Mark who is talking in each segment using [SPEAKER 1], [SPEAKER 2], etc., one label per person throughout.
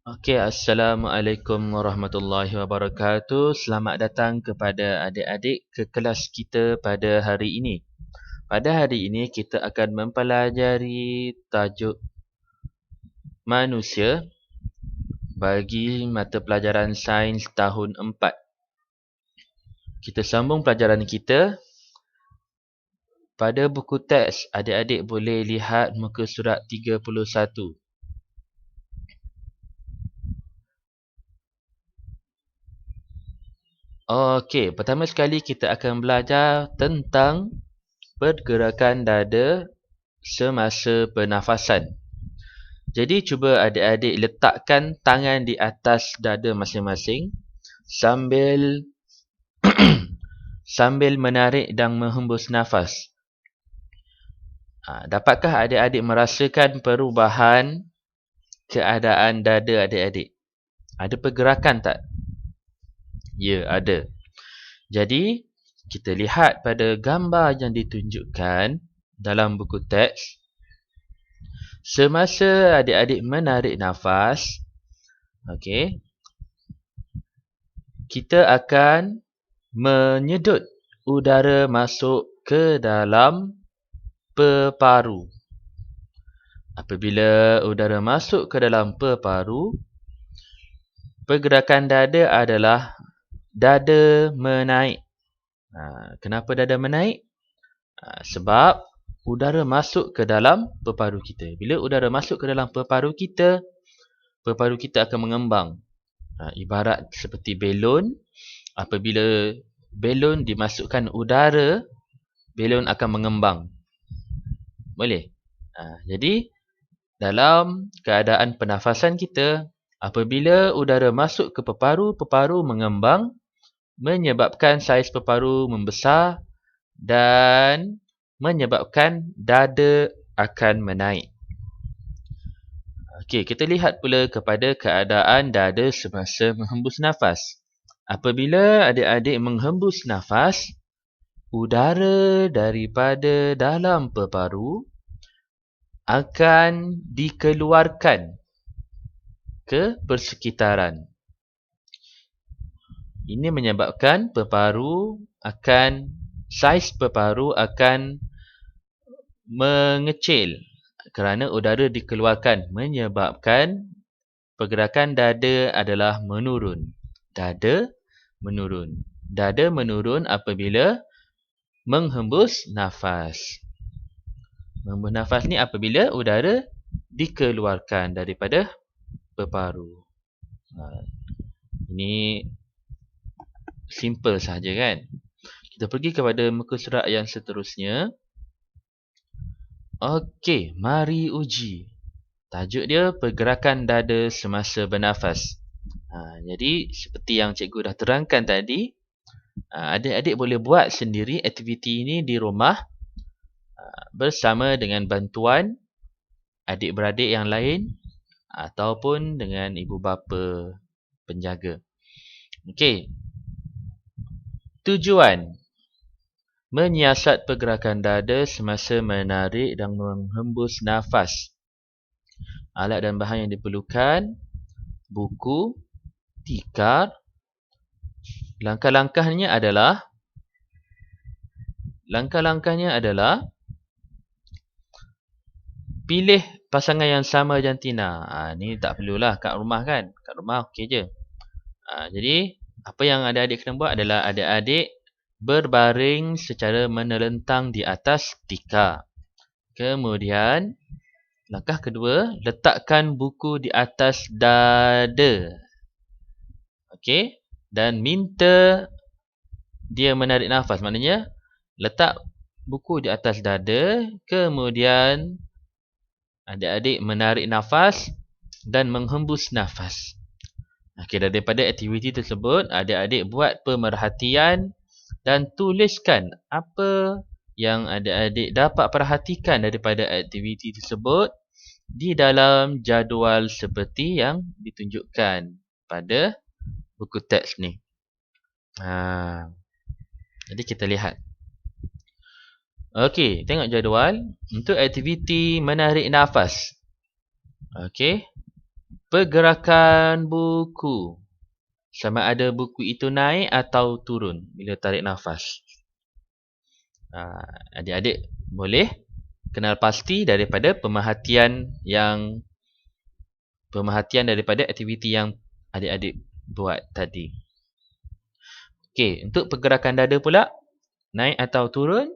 [SPEAKER 1] Okey, Assalamualaikum warahmatullahi wabarakatuh. Selamat datang kepada adik-adik ke kelas kita pada hari ini. Pada hari ini kita akan mempelajari tajuk manusia bagi mata pelajaran sains tahun 4. Kita sambung pelajaran kita. Pada buku teks, adik-adik boleh lihat muka surat 31. Okey, pertama sekali kita akan belajar tentang pergerakan dada semasa pernafasan. Jadi cuba adik-adik letakkan tangan di atas dada masing-masing sambil menarik dan menghembus nafas. Dapatkah adik-adik merasakan perubahan keadaan dada adik-adik? Ada pergerakan tak? Ya, ada. Jadi, kita lihat pada gambar yang ditunjukkan dalam buku teks. Semasa adik-adik menarik nafas, kita akan menyedut udara masuk ke dalam peparu. Apabila udara masuk ke dalam peparu, pergerakan dada adalah dada menaik. Kenapa dada menaik? Sebab udara masuk ke dalam peparu kita. Bila udara masuk ke dalam peparu kita akan mengembang. Ibarat seperti belon. Apabila belon dimasukkan udara, belon akan mengembang. Boleh? Jadi, dalam keadaan pernafasan kita, apabila udara masuk ke peparu, peparu mengembang, menyebabkan saiz peparu membesar dan menyebabkan dada akan menaik. Okey, kita lihat pula kepada keadaan dada semasa menghembus nafas. Apabila adik-adik menghembus nafas, udara daripada dalam peparu akan dikeluarkan ke persekitaran. Ini menyebabkan saiz peparu akan mengecil kerana udara dikeluarkan, menyebabkan pergerakan dada adalah menurun. Dada menurun apabila menghembus nafas. Menghembus nafas ni apabila udara dikeluarkan daripada peparu. Ini simple sahaja kan? Kita pergi kepada muka surat yang seterusnya. Okey, mari uji. Tajuk dia pergerakan dada semasa bernafas. Jadi seperti yang cikgu dah terangkan tadi, adik-adik boleh buat sendiri aktiviti ini di rumah bersama dengan bantuan adik-beradik yang lain ataupun dengan ibu bapa penjaga. Okey. Tujuan menyiasat pergerakan dada semasa menarik dan menghembus nafas. Alat dan bahan yang diperlukan, buku, tikar. Langkah-langkahnya adalah pilih pasangan yang sama jantina. Ni tak perlulah kat rumah kan. Kat rumah okey je. Jadi apa yang adik-adik kena buat adalah adik-adik berbaring secara menelentang di atas tikar. Kemudian langkah kedua, letakkan buku di atas dada. Okey, dan minta dia menarik nafas. Maknanya letak buku di atas dada, kemudian adik-adik menarik nafas dan menghembus nafas. Okey, daripada aktiviti tersebut, adik-adik buat pemerhatian dan tuliskan apa yang adik-adik dapat perhatikan daripada aktiviti tersebut di dalam jadual seperti yang ditunjukkan pada buku teks ni. Jadi kita lihat. Okey, tengok jadual untuk aktiviti menarik nafas. Okey. pergerakan buku. Sama ada buku itu naik atau turun bila tarik nafas. Adik-adik boleh kenal pasti daripada pemerhatian daripada aktiviti yang adik-adik buat tadi. Okey, untuk pergerakan dada pula, naik atau turun?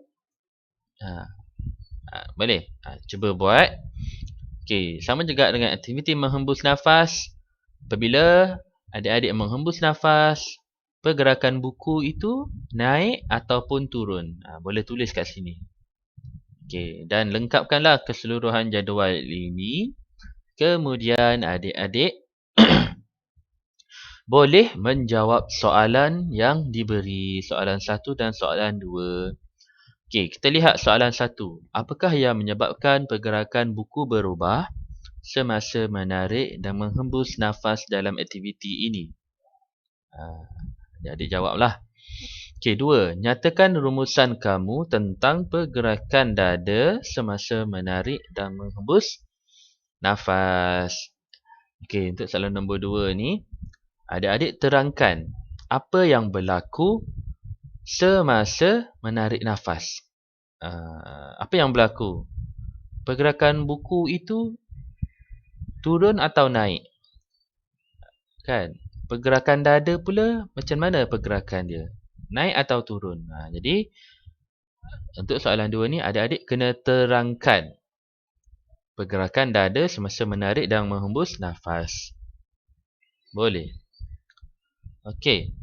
[SPEAKER 1] Boleh. Cuba buat. Okey, sama juga dengan aktiviti menghembus nafas. Apabila adik-adik menghembus nafas, pergerakan buku itu naik ataupun turun. Boleh tulis kat sini. Okey, dan lengkapkanlah keseluruhan jadual ini. Kemudian adik-adik boleh menjawab soalan yang diberi. Soalan 1 dan soalan 2. Okey, kita lihat soalan 1. Apakah yang menyebabkan pergerakan buku berubah semasa menarik dan menghembus nafas dalam aktiviti ini? Adik jawablah. Okey, 2. Nyatakan rumusan kamu tentang pergerakan dada semasa menarik dan menghembus nafas. Okey, untuk soalan nombor 2 ni, adik-adik terangkan apa yang berlaku semasa menarik nafas. Apa yang berlaku? Pergerakan buku itu turun atau naik? Kan? Pergerakan dada pula macam mana pergerakan dia? Naik atau turun? Jadi untuk soalan 2 ni adik-adik kena terangkan pergerakan dada semasa menarik dan menghembus nafas. Boleh. Okey.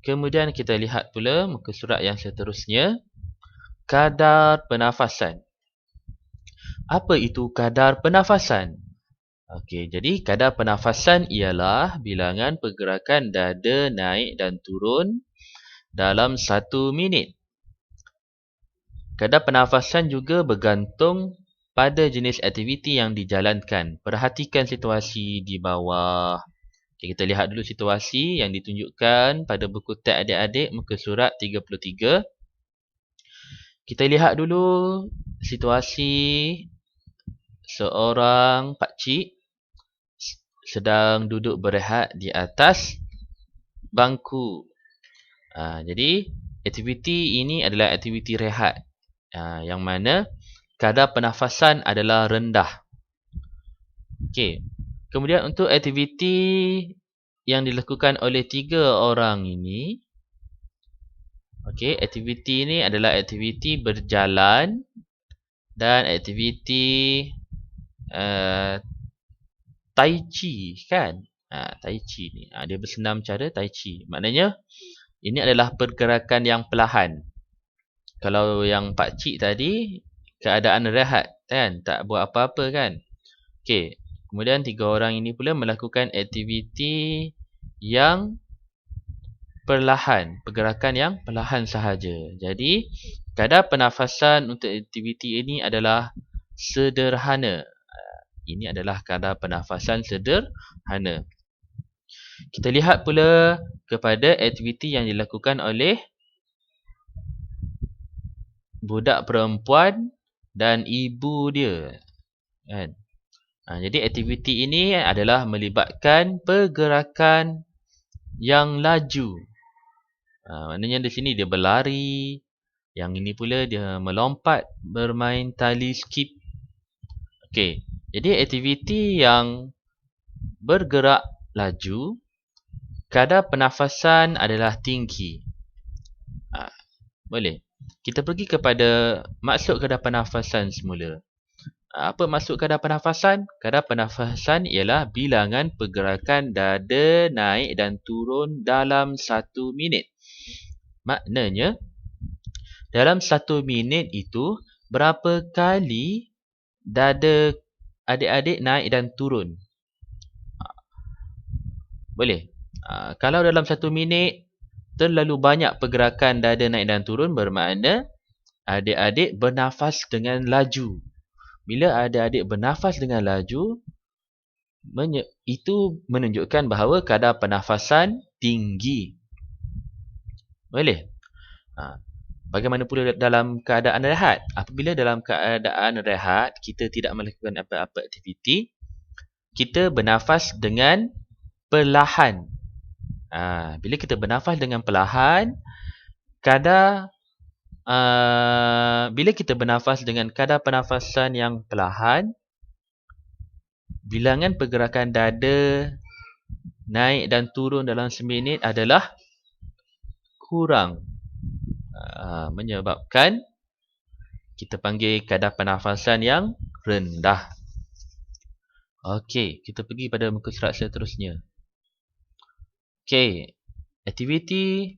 [SPEAKER 1] Kemudian kita lihat pula muka surat yang seterusnya. Kadar pernafasan. Apa itu kadar pernafasan? Okey, jadi kadar pernafasan ialah bilangan pergerakan dada naik dan turun dalam 1 minit. Kadar pernafasan juga bergantung pada jenis aktiviti yang dijalankan. Perhatikan situasi di bawah. Okay, kita lihat dulu situasi yang ditunjukkan pada buku teks adik-adik muka surat 33. Kita lihat dulu situasi seorang pakcik sedang duduk berehat di atas bangku. Jadi aktiviti ini adalah aktiviti rehat. Yang mana kadar pernafasan adalah rendah. Okey. Kemudian untuk aktiviti yang dilakukan oleh 3 orang ini. Okey, aktiviti ini adalah aktiviti berjalan dan aktiviti Tai Chi, kan? Tai Chi ni. Dia bersenam cara Tai Chi. Maknanya ini adalah pergerakan yang perlahan. Kalau yang pakcik tadi keadaan rehat, kan? Tak buat apa-apa, kan? Okey. Kemudian 3 orang ini pula melakukan aktiviti yang perlahan, pergerakan yang perlahan sahaja. Jadi, kadar pernafasan untuk aktiviti ini adalah sederhana. Ini adalah kadar pernafasan sederhana. Kita lihat pula kepada aktiviti yang dilakukan oleh budak perempuan dan ibu dia. Kan? Jadi aktiviti ini adalah melibatkan pergerakan yang laju. Maknanya di sini dia berlari. Yang ini pula dia melompat, bermain tali skip. Okey. Jadi aktiviti yang bergerak laju, kadar pernafasan adalah tinggi. Boleh. Kita pergi kepada maksud kadar pernafasan semula. Apa maksud kadar pernafasan? Kadar pernafasan ialah bilangan pergerakan dada naik dan turun dalam 1 minit. Maknanya, dalam 1 minit itu, berapa kali dada adik-adik naik dan turun? Boleh. Kalau dalam 1 minit, terlalu banyak pergerakan dada naik dan turun, bermakna adik-adik bernafas dengan laju. Bila adik-adik bernafas dengan laju, itu menunjukkan bahawa kadar pernafasan tinggi. Boleh? Bagaimana pula dalam keadaan rehat? Apabila dalam keadaan rehat, kita tidak melakukan apa-apa aktiviti, kita bernafas dengan perlahan. Bila kita bernafas dengan perlahan, bila kita bernafas dengan kadar pernafasan yang perlahan, bilangan pergerakan dada naik dan turun dalam seminit adalah kurang. Menyebabkan kita panggil kadar pernafasan yang rendah. Okey, kita pergi pada muka surat seterusnya. Okey, aktiviti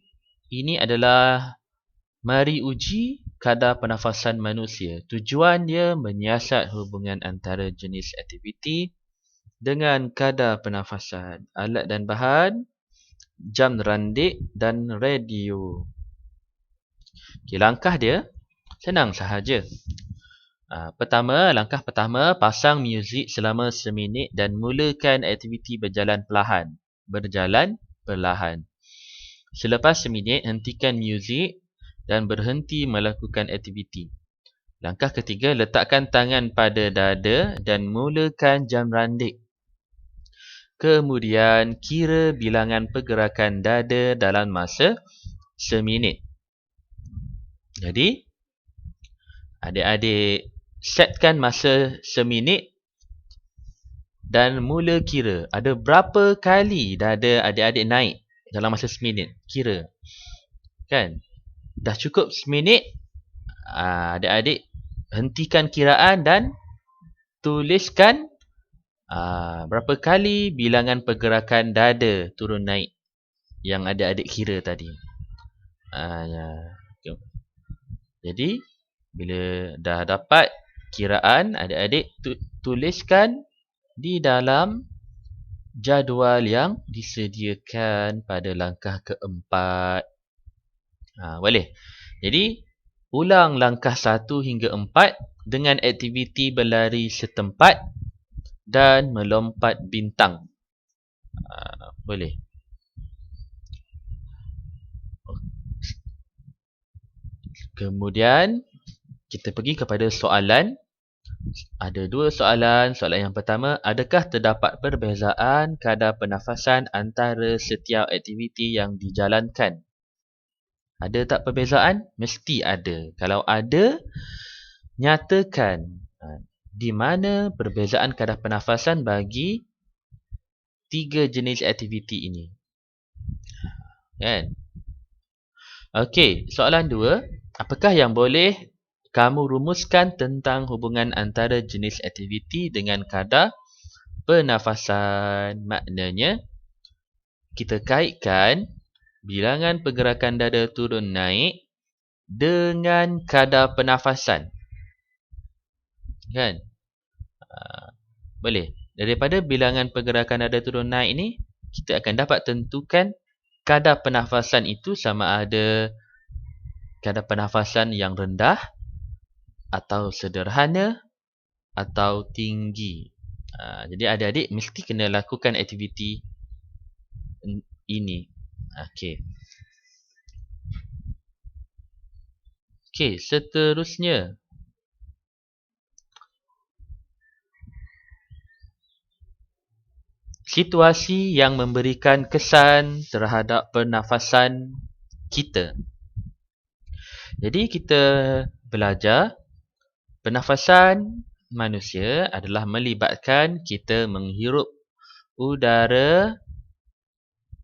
[SPEAKER 1] ini adalah mari uji kadar pernafasan manusia. Tujuan dia menyiasat hubungan antara jenis aktiviti dengan kadar pernafasan. Alat dan bahan, jam randik dan radio. Okey, langkah dia senang sahaja. Langkah pertama, pasang muzik selama seminit dan mulakan aktiviti berjalan perlahan. Selepas seminit, hentikan muzik dan berhenti melakukan aktiviti. Langkah ketiga, letakkan tangan pada dada dan mulakan jam randik. Kemudian, kira bilangan pergerakan dada dalam masa seminit. Jadi, adik-adik setkan masa seminit dan mula kira ada berapa kali dada adik-adik naik dalam masa seminit. Kira. Kan? Dah cukup seminit, adik-adik hentikan kiraan dan tuliskan berapa kali bilangan pergerakan dada turun naik yang adik-adik kira tadi. Jadi, bila dah dapat kiraan, adik-adik tuliskan di dalam jadual yang disediakan pada langkah keempat. Boleh. Jadi, ulang langkah 1 hingga 4 dengan aktiviti berlari setempat dan melompat bintang. Boleh. Kemudian, kita pergi kepada soalan. Ada 2 soalan. Soalan yang pertama, adakah terdapat perbezaan kadar pernafasan antara setiap aktiviti yang dijalankan? Ada tak perbezaan? Mesti ada. Kalau ada, nyatakan di mana perbezaan kadar pernafasan bagi 3 jenis aktiviti ini. Kan? Okey, soalan 2. Apakah yang boleh kamu rumuskan tentang hubungan antara jenis aktiviti dengan kadar pernafasan? Maknanya, kita kaitkan bilangan pergerakan dada turun naik dengan kadar pernafasan. Kan? Boleh. Daripada bilangan pergerakan dada turun naik ni, kita akan dapat tentukan kadar pernafasan itu sama ada kadar pernafasan yang rendah atau sederhana atau tinggi. Jadi adik-adik mesti kena lakukan aktiviti ini. Okey, seterusnya. Situasi yang memberikan kesan terhadap pernafasan kita. Jadi kita belajar pernafasan manusia adalah melibatkan kita menghirup udara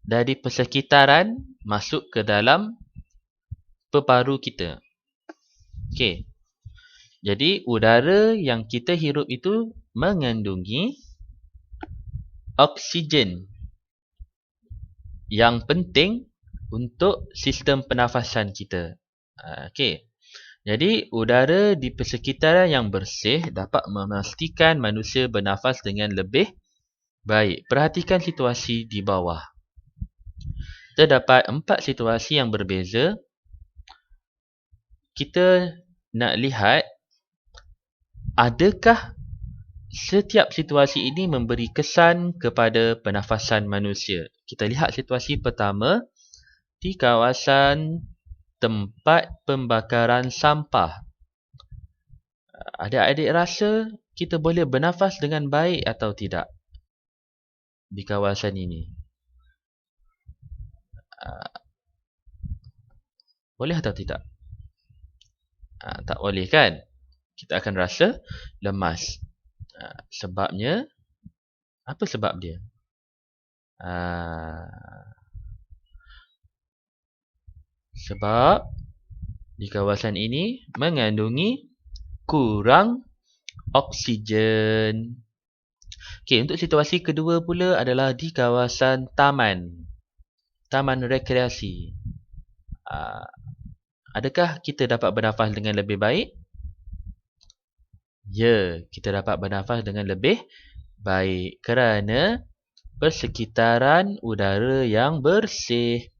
[SPEAKER 1] dari persekitaran masuk ke dalam peparu kita. Okey. Jadi udara yang kita hirup itu mengandungi oksigen yang penting untuk sistem pernafasan kita. Okey. Jadi, udara di persekitaran yang bersih dapat memastikan manusia bernafas dengan lebih baik. Perhatikan situasi di bawah. Terdapat 4 situasi yang berbeza. Kita nak lihat adakah setiap situasi ini memberi kesan kepada pernafasan manusia. Kita lihat situasi pertama di kawasan tempat pembakaran sampah. Adik-adik rasa kita boleh bernafas dengan baik atau tidak? di kawasan ini. Boleh atau tidak? Tak boleh kan? Kita akan rasa lemas. Sebabnya, apa sebab dia? Sebab di kawasan ini mengandungi kurang oksigen. Okey, untuk situasi kedua pula adalah di kawasan taman. Taman rekreasi. Adakah kita dapat bernafas dengan lebih baik? Ya, kita dapat bernafas dengan lebih baik kerana persekitaran udara yang bersih.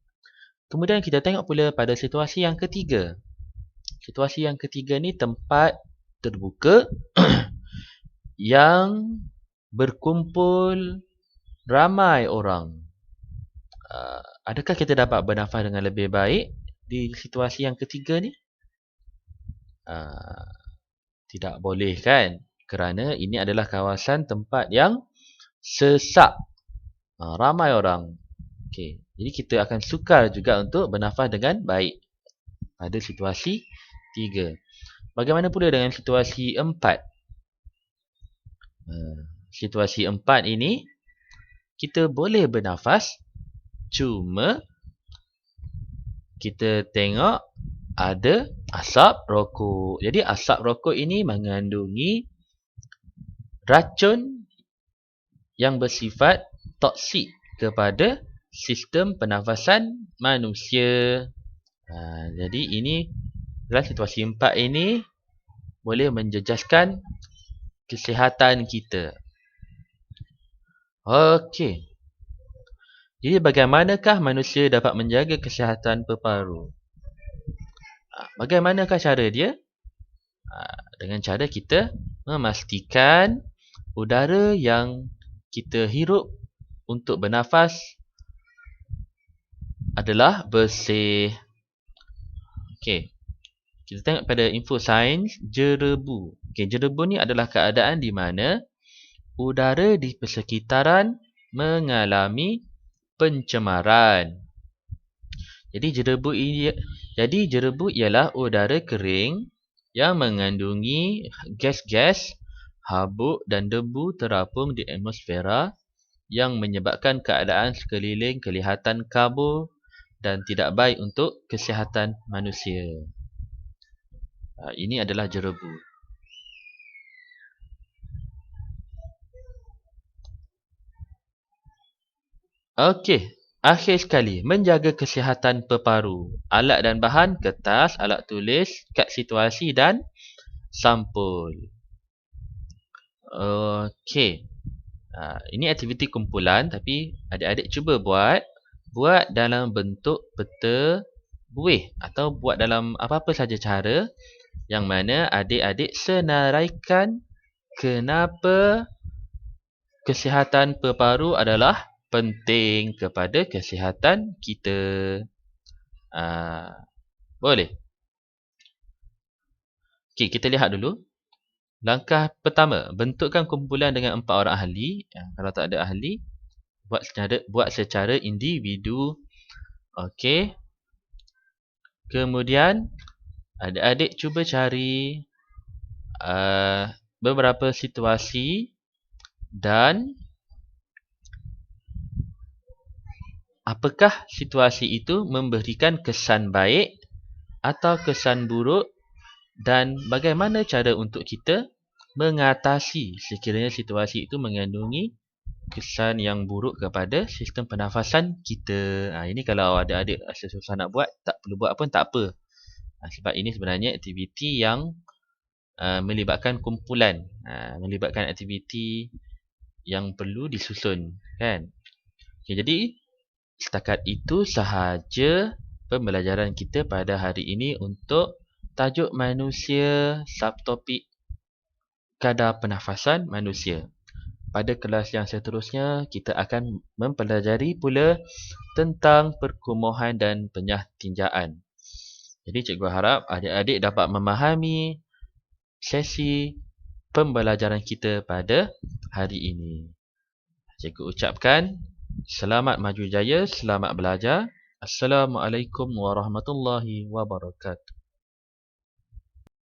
[SPEAKER 1] Kemudian kita tengok pula pada situasi yang ketiga. Situasi yang ketiga ni tempat terbuka yang berkumpul ramai orang. Adakah kita dapat bernafas dengan lebih baik di situasi yang ketiga ni? Tidak boleh kan? Kerana ini adalah kawasan tempat yang sesak. Ramai orang. Okey, jadi kita akan sukar juga untuk bernafas dengan baik pada situasi 3. Bagaimana pula dengan situasi 4? Situasi 4 ini kita boleh bernafas, cuma kita tengok ada asap rokok. Jadi asap rokok ini mengandungi racun yang bersifat toksik kepada sistem pernafasan manusia. Jadi ini dalam situasi 4 ini boleh menjejaskan kesihatan kita. Okey. Jadi bagaimanakah manusia dapat menjaga kesihatan peparu? Bagaimanakah cara dia? Dengan cara kita memastikan udara yang kita hirup untuk bernafas adalah bersih. Okey. Kita tengok pada info sains jerebu. Okey, jerebu ni adalah keadaan di mana udara di persekitaran mengalami pencemaran. Jadi jerebu ialah udara kering yang mengandungi gas-gas, habuk dan debu terapung di atmosfera yang menyebabkan keadaan sekeliling kelihatan kabur dan tidak baik untuk kesihatan manusia. Ini adalah jerebu. Okey, akhir sekali, menjaga kesihatan peparu. Alat dan bahan, kertas, alat tulis, kad situasi dan sampul. Okey. Ini aktiviti kumpulan tapi adik-adik cuba buat dalam bentuk peta buih atau buat dalam apa-apa saja cara yang mana adik-adik senaraikan kenapa kesihatan peparu adalah penting kepada kesihatan kita. Boleh? Okey, kita lihat dulu. Langkah pertama, bentukkan kumpulan dengan 4 orang ahli. Kalau tak ada ahli, buat secara individu. Okey. Kemudian, adik-adik cuba cari beberapa situasi dan apakah situasi itu memberikan kesan baik atau kesan buruk dan bagaimana cara untuk kita mengatasi sekiranya situasi itu mengandungi kesan yang buruk kepada sistem pernafasan kita. Ini kalau adik-adik rasa susah nak buat, tak perlu buat pun tak apa. Sebab ini sebenarnya aktiviti yang melibatkan kumpulan, melibatkan aktiviti yang perlu disusun, kan? Okay, jadi setakat itu sahaja pembelajaran kita pada hari ini untuk tajuk manusia, subtopik kadar pernafasan manusia. Pada kelas yang seterusnya, kita akan mempelajari pula tentang perkumuhan dan penyah tinjaan. Jadi cikgu harap adik-adik dapat memahami sesi pembelajaran kita pada hari ini. Cikgu ucapkan selamat maju jaya, selamat belajar. Assalamualaikum warahmatullahi wabarakatuh.